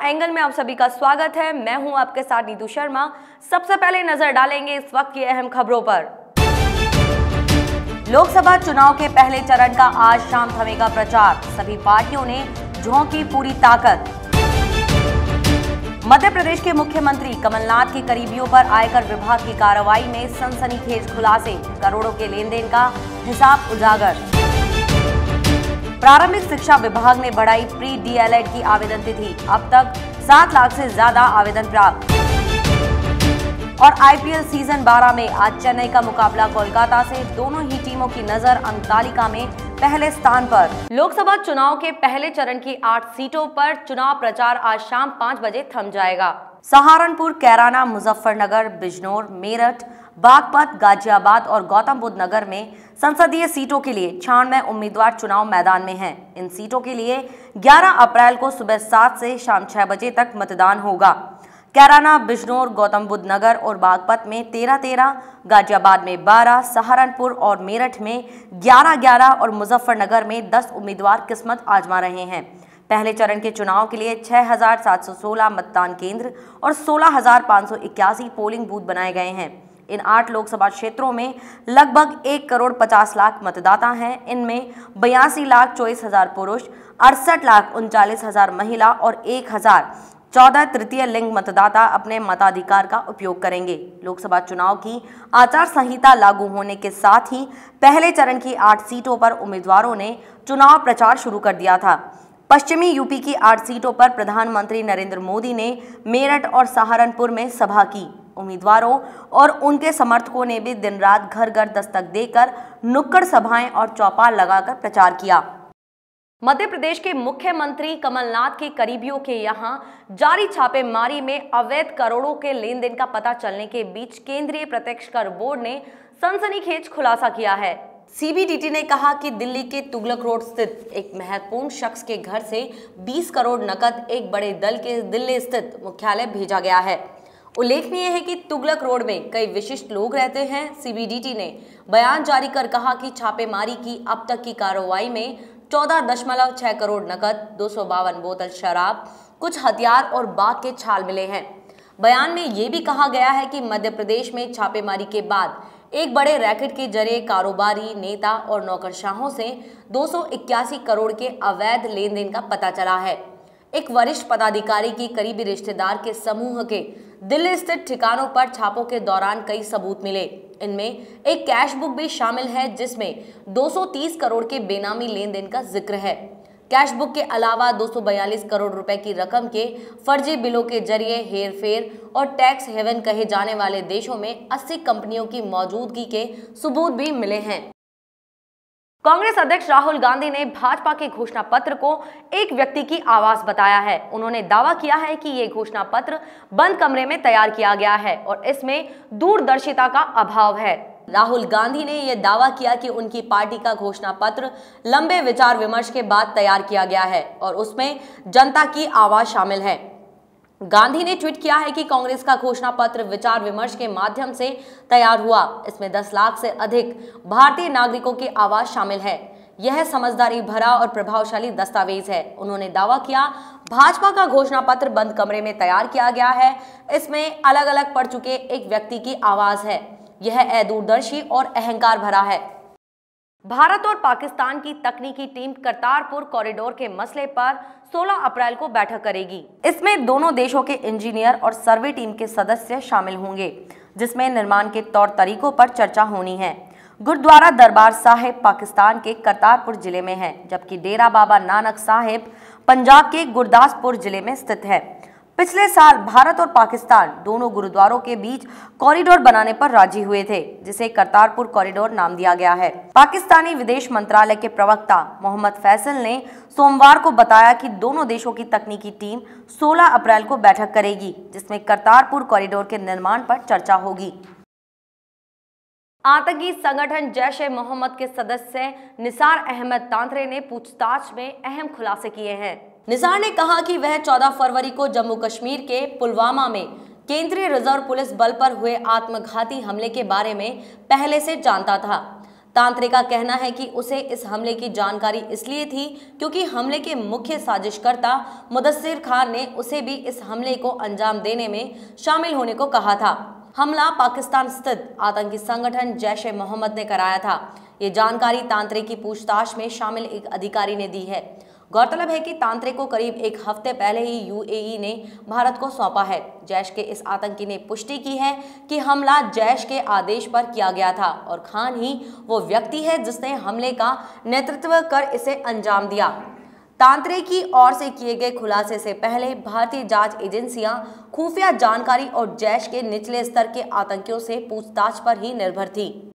Angle में आप सभी का स्वागत है। मैं हूं आपके साथ नीतू शर्मा। सबसे पहले नजर डालेंगे इस वक्त की अहम खबरों पर। लोकसभा चुनाव के पहले चरण का आज शाम थमेगा प्रचार, सभी पार्टियों ने झोंकी पूरी ताकत। मध्य प्रदेश के मुख्यमंत्री कमलनाथ के करीबियों पर आयकर विभाग की कार्रवाई में सनसनीखेज खुलासे, करोड़ों के लेन देन का हिसाब उजागर। प्रारंभिक शिक्षा विभाग ने बढ़ाई प्री डीएलएड की आवेदन तिथि, अब तक 7 लाख से ज्यादा आवेदन प्राप्त। और आईपीएल सीजन 12 में आज चेन्नई का मुकाबला कोलकाता से, दोनों ही टीमों की नजर अंक तालिका में पहले स्थान पर। लोकसभा चुनाव के पहले चरण की 8 सीटों पर चुनाव प्रचार आज शाम 5 बजे थम जाएगा। सहारनपुर, कैराना, मुजफ्फरनगर, बिजनौर, मेरठ, बागपत, गाजियाबाद और गौतम बुद्ध नगर में संसदीय सीटों के लिए 96 उम्मीदवार चुनाव मैदान में हैं। इन सीटों के लिए 11 अप्रैल को सुबह 7 से शाम 6 बजे तक मतदान होगा। कैराना, बिजनौर, गौतम बुद्ध नगर और बागपत में 13-13, गाजियाबाद में 12, सहारनपुर और मेरठ में 11-11 और मुजफ्फरनगर में 10 उम्मीदवार किस्मत आजमा रहे हैं। पहले चरण के चुनाव के लिए 6,716 मतदान केंद्र और 16,581 पोलिंग बूथ बनाए गए हैं। इन 8 लोकसभा क्षेत्रों में लगभग 1,50,00,000 मतदाता हैं। इनमें 82,24,000 पुरुष, 68,39,000 महिला और 1,014 तृतीय लिंग मतदाता अपने मताधिकार का उपयोग करेंगे। लोकसभा चुनाव की आचार संहिता लागू होने के साथ ही पहले चरण की 8 सीटों पर उम्मीदवारों ने चुनाव प्रचार शुरू कर दिया था। पश्चिमी यूपी की 8 सीटों पर प्रधानमंत्री नरेंद्र मोदी ने मेरठ और सहारनपुर में सभा की। उम्मीदवारों और उनके समर्थकों ने भी दिन रात घर घर दस्तक देकर नुक्कड़ सभाएं और चौपाल लगाकर प्रचार किया। मध्य प्रदेश के मुख्यमंत्री कमलनाथ के करीबियों के यहां जारी छापेमारी में अवैध करोड़ों के लेन देन का पता चलने के बीच केंद्रीय प्रत्यक्ष कर बोर्ड ने सनसनीखेज खुलासा किया है। सीबीडीटी ने कहा कि दिल्ली के तुगलक रोड स्थित एक महत्वपूर्ण शख्स के घर से 20 करोड़ नकद एक बड़े दल के दिल्ली स्थित मुख्यालय भेजा गया है। उल्लेखनीय है कि तुगलक रोड में कई विशिष्ट लोग रहते हैं। सीबीडीटी ने बयान जारी कर कहा कि छापेमारी की अब तक की कार्रवाई में 14.6 करोड़ नकद, 252 बोतल शराब, कुछ हथियार और बाघ के छाल मिले हैं। बयान में ये भी कहा गया है कि मध्य प्रदेश में छापेमारी के बाद एक बड़े रैकेट के जरिए कारोबारी, नेता और नौकरशाहों से 281 करोड़ के अवैध लेन देन का पता चला है। एक वरिष्ठ पदाधिकारी की करीबी रिश्तेदार के समूह के दिल्ली स्थित ठिकानों पर छापों के दौरान कई सबूत मिले। इनमें एक कैश बुक भी शामिल है जिसमें 230 करोड़ के बेनामी लेन देन का जिक्र है। कैश बुक के अलावा 242 करोड़ रुपए की रकम के फर्जी बिलों के जरिए हेरफेर और टैक्स हेवन कहे जाने वाले देशों में 80 कंपनियों की मौजूदगी के सबूत भी मिले हैं। कांग्रेस अध्यक्ष राहुल गांधी ने भाजपा के घोषणा पत्र को एक व्यक्ति की आवाज बताया है। उन्होंने दावा किया है कि ये घोषणा पत्र बंद कमरे में तैयार किया गया है और इसमें दूरदर्शिता का अभाव है। राहुल गांधी ने यह दावा किया कि उनकी पार्टी का घोषणा पत्र लंबे विचार विमर्श के बाद तैयार किया गया है और उसमें जनता की आवाज शामिल है। गांधी ने ट्वीट किया है कि कांग्रेस का घोषणा पत्र विचार विमर्श के माध्यम से तैयार हुआ। इसमें 10 लाख से अधिक भारतीय नागरिकों की आवाज शामिल है। यह समझदारी भरा और प्रभावशाली दस्तावेज है। उन्होंने दावा किया, भाजपा का घोषणा पत्र बंद कमरे में तैयार किया गया है। इसमें अलग अलग पड़ चुके एक व्यक्ति की आवाज है। यह अदूरदर्शी और अहंकार भरा है। भारत और पाकिस्तान की तकनीकी टीम करतारपुर कॉरिडोर के मसले पर 16 अप्रैल को बैठक करेगी। इसमें दोनों देशों के इंजीनियर और सर्वे टीम के सदस्य शामिल होंगे, जिसमें निर्माण के तौर तरीकों पर चर्चा होनी है। गुरुद्वारा दरबार साहिब पाकिस्तान के करतारपुर जिले में है, जबकि डेरा बाबा नानक साहिब पंजाब के गुरदासपुर जिले में स्थित है। पिछले साल भारत और पाकिस्तान दोनों गुरुद्वारों के बीच कॉरिडोर बनाने पर राजी हुए थे, जिसे करतारपुर कॉरिडोर नाम दिया गया है। पाकिस्तानी विदेश मंत्रालय के प्रवक्ता मोहम्मद फैसल ने सोमवार को बताया कि दोनों देशों की तकनीकी टीम 16 अप्रैल को बैठक करेगी, जिसमें करतारपुर कॉरिडोर के निर्माण पर चर्चा होगी। आतंकी संगठन जैश-ए-मोहम्मद के सदस्य निसार अहमद तांत्रे ने पूछताछ में अहम खुलासे किए हैं। निसार ने कहा कि वह 14 फरवरी को जम्मू कश्मीर के पुलवामा में केंद्रीय रिजर्व पुलिस बल पर हुए आत्मघाती हमले के बारे में पहले से जानता था। तांत्रे का कहना है कि उसे इस हमले की जानकारी इसलिए थी क्योंकि हमले के मुख्य साजिशकर्ता मुदस्सिर खान ने उसे भी इस हमले को अंजाम देने में शामिल होने को कहा था। हमला पाकिस्तान स्थित आतंकी संगठन जैश ए मोहम्मद ने कराया था। ये जानकारी तांत्रे की पूछताछ में शामिल एक अधिकारी ने दी है। गौरतलब है कि तांत्रे को करीब एक हफ्ते पहले ही यूएई ने भारत को सौंपा है। जैश के इस आतंकी ने पुष्टि की है कि हमला जैश के आदेश पर किया गया था और खान ही वो व्यक्ति है जिसने हमले का नेतृत्व कर इसे अंजाम दिया। तांत्रे की ओर से किए गए खुलासे से पहले भारतीय जांच एजेंसियां खुफिया जानकारी और जैश के निचले स्तर के आतंकियों से पूछताछ पर ही निर्भर थी।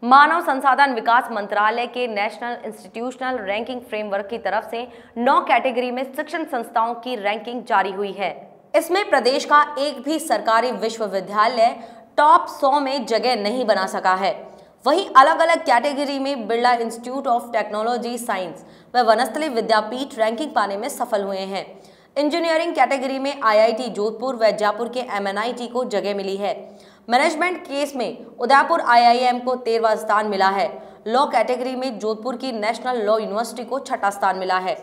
मानव संसाधन विकास मंत्रालय के नेशनल इंस्टीट्यूशनल रैंकिंग फ्रेमवर्क की तरफ से 9 कैटेगरी में शिक्षण संस्थाओं की रैंकिंग जारी हुई है। इसमें प्रदेश का एक भी सरकारी विश्वविद्यालय टॉप 100 में जगह नहीं बना सका है। वहीं अलग अलग कैटेगरी में Birla institute of technology science व वनस्थली विद्यापीठ रैंकिंग पाने में सफल हुए हैं। इंजीनियरिंग कैटेगरी में आईआईटी जोधपुर व जयपुर के एमएनआईटी को जगह मिली है। मैनेजमेंट केस में उदयपुर आईआईएम को 13वां स्थान मिला है। लॉ कैटेगरी में जोधपुर की नेशनल लॉ यूनिवर्सिटी को 6ठा स्थान मिला है।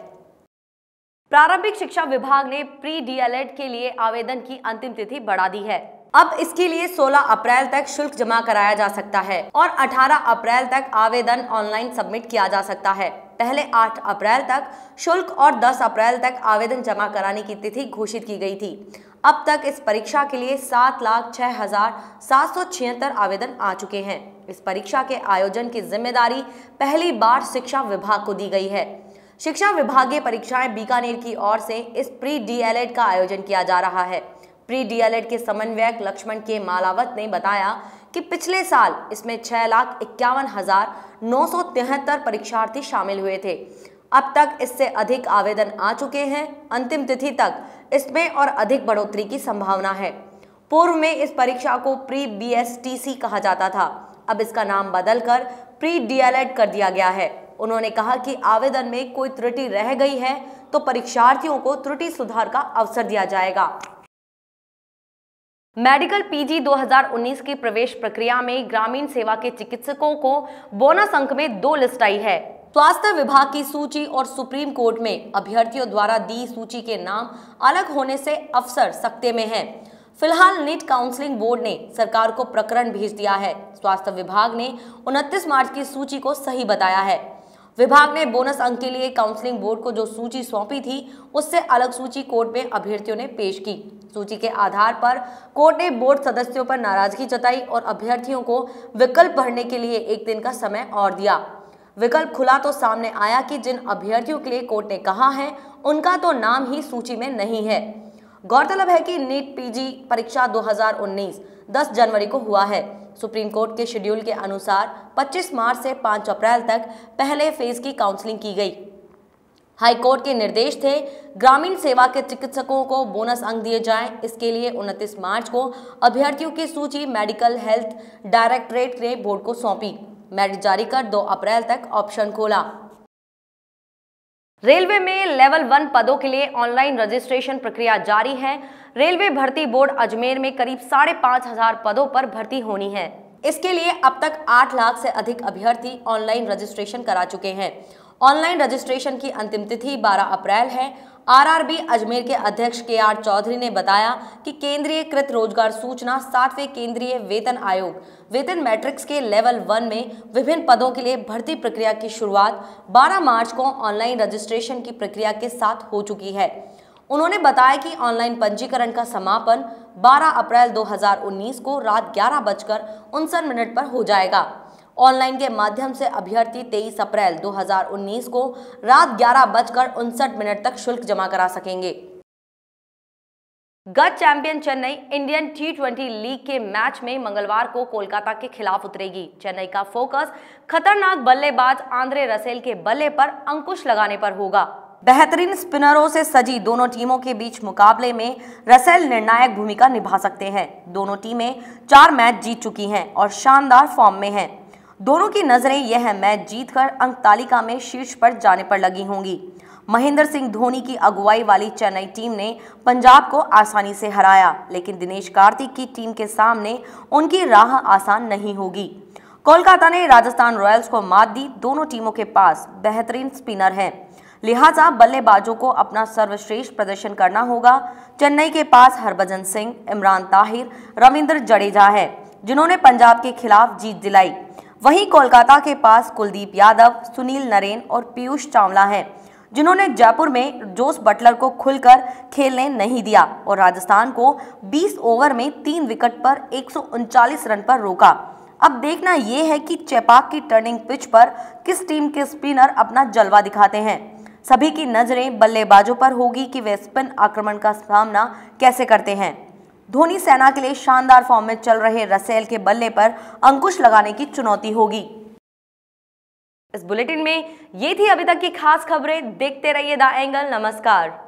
प्रारंभिक शिक्षा विभाग ने प्री डीएलएड के लिए आवेदन की अंतिम तिथि बढ़ा दी है। अब इसके लिए 16 अप्रैल तक शुल्क जमा कराया जा सकता है और 18 अप्रैल तक आवेदन ऑनलाइन सबमिट किया जा सकता है। पहले 8 अप्रैल तक शुल्क और 10 अप्रैल तक आवेदन जमा कराने की तिथि घोषित की गई थी। अब तक इस परीक्षा के लिए 7,06,776 आवेदन आ चुके हैं। इस परीक्षा के आयोजन की जिम्मेदारी पहली बार शिक्षा विभाग को दी गई है। शिक्षा विभागीय परीक्षाएं बीकानेर की ओर से इस प्री डीएलएड का आयोजन किया जा रहा है। प्री डीएलएड के समन्वयक लक्ष्मण के मालावत ने बताया कि पिछले साल इसमें 6,51,973 परीक्षार्थी शामिल हुए थे। अब तक इससे अधिक आवेदन आ चुके हैं। अंतिम तिथि तक इसमें और अधिक बढ़ोतरी की संभावना है। पूर्व में इस परीक्षा को प्री बीएसटीसी कहा जाता था। अब इसका नाम बदलकर प्री डीएलएड कर दिया गया है। उन्होंने कहा कि आवेदन में कोई त्रुटि रह गई है तो परीक्षार्थियों को त्रुटि सुधार का अवसर दिया जाएगा। मेडिकल पीजी 2019 की प्रवेश प्रक्रिया में ग्रामीण सेवा के चिकित्सकों को बोनस अंक में 2 लिस्ट आई है। स्वास्थ्य विभाग की सूची और सुप्रीम कोर्ट में अभ्यर्थियों द्वारा दी सूची के नाम अलग होने से अफसर सकते में हैं। फिलहाल नीट काउंसलिंग बोर्ड ने सरकार को प्रकरण भेज दिया है। स्वास्थ्य विभाग ने 29 मार्च की सूची को सही बताया है। विभाग ने बोनस अंक के लिए काउंसलिंग बोर्ड को जो सूची सौंपी थी उससे अलग सूची कोर्ट में अभ्यर्थियों ने पेश की। सूची के आधार पर कोर्ट ने बोर्ड सदस्यों पर नाराजगी जताई और अभ्यर्थियों को विकल्प भरने के लिए 1 दिन का समय और दिया। विकल्प खुला तो सामने आया कि जिन अभ्यर्थियों के लिए कोर्ट ने कहा है उनका तो नाम ही सूची में नहीं है। गौरतलब है कि नीट पीजी परीक्षा 2019 10 जनवरी को हुआ है। सुप्रीम कोर्ट के शेड्यूल के अनुसार 25 मार्च से 5 अप्रैल तक पहले फेज की काउंसलिंग की गई। हाई कोर्ट के निर्देश थे ग्रामीण सेवा के चिकित्सकों को बोनस अंक दिए जाएं। इसके लिए 29 मार्च को अभ्यर्थियों की सूची मेडिकल हेल्थ डायरेक्टरेट ने बोर्ड को सौंपी। मेरिट जारी कर 2 अप्रैल तक ऑप्शन खोला। रेलवे में लेवल 1 पदों के लिए ऑनलाइन रजिस्ट्रेशन प्रक्रिया जारी है। रेलवे भर्ती बोर्ड अजमेर में करीब 5,500 पदों पर भर्ती होनी है। इसके लिए अब तक 8 लाख से अधिक अभ्यर्थी ऑनलाइन रजिस्ट्रेशन करा चुके हैं। ऑनलाइन रजिस्ट्रेशन की अंतिम तिथि 12 अप्रैल है। आरआरबी अजमेर के अध्यक्ष केआर चौधरी ने बताया कि केंद्रीयकृत रोजगार सूचना 7वें केंद्रीय वेतन आयोग वेतन मैट्रिक्स के लेवल 1 में विभिन्न पदों के लिए भर्ती प्रक्रिया की शुरुआत 12 मार्च को ऑनलाइन रजिस्ट्रेशन की प्रक्रिया के साथ हो चुकी है। उन्होंने बताया कि ऑनलाइन पंजीकरण का समापन 12 अप्रैल 2019 को रात 11:59 पर हो जाएगा। ऑनलाइन के माध्यम से अभ्यर्थी 23 अप्रैल 2019 को रात 11:59 तक शुल्क जमा करा सकेंगे। गत champion Chennai Indian T20 league के मैच में मंगलवार को कोलकाता के खिलाफ उतरेगी। चेन्नई का फोकस खतरनाक बल्लेबाज आंद्रे रसेल के बल्ले पर अंकुश लगाने पर होगा। बेहतरीन स्पिनरों से सजी दोनों टीमों के बीच मुकाबले में रसेल निर्णायक भूमिका निभा सकते हैं। दोनों टीमें 4 मैच जीत चुकी हैं और शानदार फॉर्म में हैं। दोनों की नजरें यह मैच जीतकर अंक तालिका में शीर्ष पर जाने पर लगी होंगी। महेंद्र सिंह धोनी की अगुवाई वाली चेन्नई टीम ने पंजाब को आसानी से हराया, लेकिन दिनेश कार्तिक की टीम के सामने उनकी राह आसान नहीं होगी। कोलकाता ने राजस्थान रॉयल्स को मात दी। दोनों टीमों के पास बेहतरीन स्पिनर हैं, लिहाजा बल्लेबाजों को अपना सर्वश्रेष्ठ प्रदर्शन करना होगा। चेन्नई के पास हरभजन सिंह, इमरान ताहिर, रविंद्र जडेजा है, जिन्होंने पंजाब के खिलाफ जीत दिलाई। वहीं कोलकाता के पास कुलदीप यादव, सुनील नरेन और पीयूष चावला हैं, जिन्होंने जयपुर में जोस बटलर को खुलकर खेलने नहीं दिया और राजस्थान को 20 ओवर में 3 विकेट पर 139 रन पर रोका। अब देखना यह है कि चेपाक की टर्निंग पिच पर किस टीम के स्पिनर अपना जलवा दिखाते हैं। सभी की नजरें बल्लेबाजों पर होगी कि वे स्पिन आक्रमण का सामना कैसे करते हैं। धोनी सेना के लिए शानदार फॉर्म में चल रहे रसेल के बल्ले पर अंकुश लगाने की चुनौती होगी। इस बुलेटिन में ये थी अभी तक की खास खबरें। देखते रहिए द एंगल। नमस्कार।